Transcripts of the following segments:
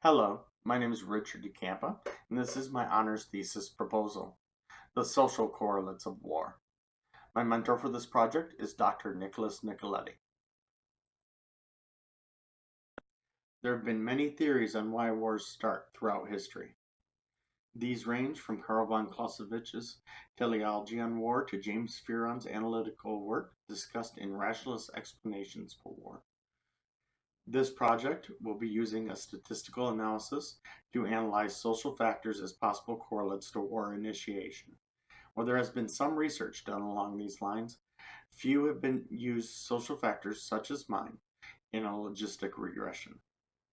Hello, my name is Richard DeCampa, and this is my honors thesis proposal, The Social Correlates of War. My mentor for this project is Dr. Nicolas Nicoletti. There have been many theories on why wars start throughout history. These range from Karl von Clausewitz's teleology on war to James Fearon's analytical work discussed in Rationalist Explanations for War. This project will be using a statistical analysis to analyze social factors as possible correlates to war initiation. While there has been some research done along these lines, few have been used social factors such as mine in a logistic regression.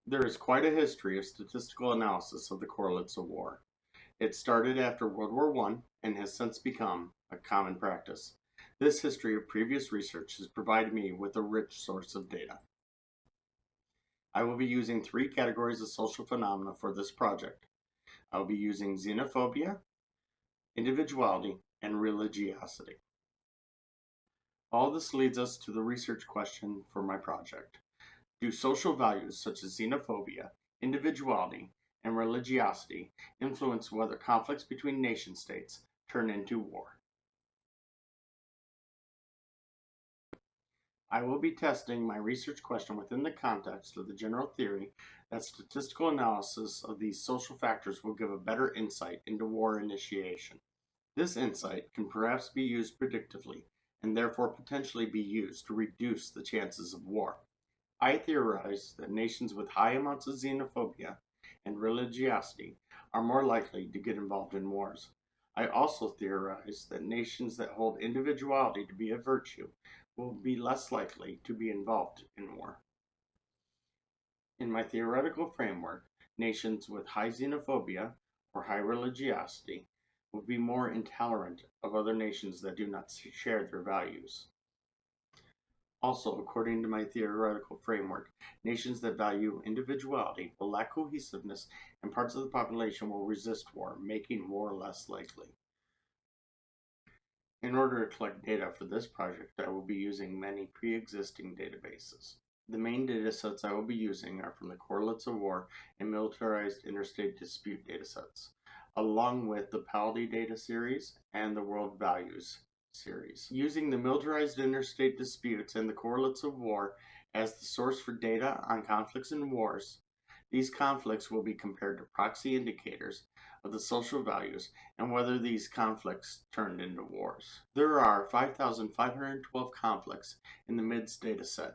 There is quite a history of statistical analysis of the correlates of war. It started after World War I and has since become a common practice. This history of previous research has provided me with a rich source of data. I will be using three categories of social phenomena for this project. I will be using xenophobia, individuality, and religiosity. All this leads us to the research question for my project. Do social values such as xenophobia, individuality, and religiosity influence whether conflicts between nation states turn into war? I will be testing my research question within the context of the general theory that statistical analysis of these social factors will give a better insight into war initiation. This insight can perhaps be used predictively and therefore potentially be used to reduce the chances of war. I theorize that nations with high amounts of xenophobia and religiosity are more likely to get involved in wars. I also theorize that nations that hold individuality to be a virtue will be less likely to be involved in war. In my theoretical framework, nations with high xenophobia or high religiosity will be more intolerant of other nations that do not share their values. Also, according to my theoretical framework, nations that value individuality will lack cohesiveness and parts of the population will resist war, making war less likely. In order to collect data for this project, I will be using many pre-existing databases. The main datasets I will be using are from the Correlates of War and Militarized Interstate Dispute datasets, along with the Paldy data series and the World Values series. Using the Militarized Interstate Disputes and the Correlates of War as the source for data on conflicts and wars, these conflicts will be compared to proxy indicators of the social values and whether these conflicts turned into wars. There are 5,512 conflicts in the MIDS dataset,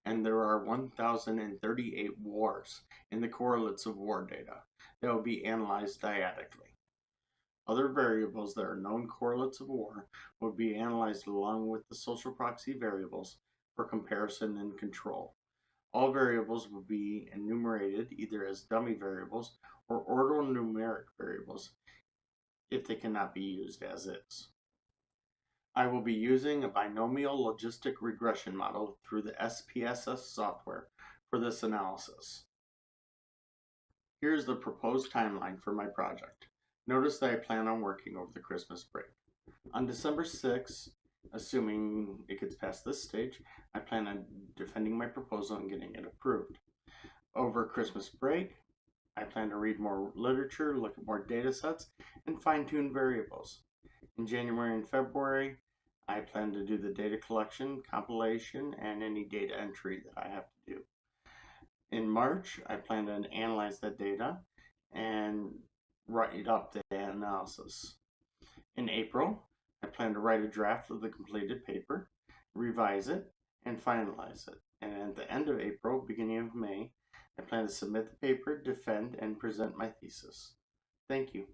and there are 1,038 wars in the Correlates of War data that will be analyzed dyadically. Other variables that are known correlates of war will be analyzed along with the social proxy variables for comparison and control. All variables will be enumerated either as dummy variables or ordinal numeric variables if they cannot be used as is. I will be using a binomial logistic regression model through the SPSS software for this analysis. Here's the proposed timeline for my project. Notice that I plan on working over the Christmas break. On December 6th, assuming it gets past this stage, I plan on defending my proposal and getting it approved. Over Christmas break, I plan to read more literature, look at more data sets, and fine-tune variables. In January and February, I plan to do the data collection, compilation, and any data entry that I have to do. In March, I plan to analyze that data and write up the analysis. In April, I plan to write a draft of the completed paper, revise it, and finalize it. And at the end of April, beginning of May, I plan to submit the paper, defend, and present my thesis. Thank you.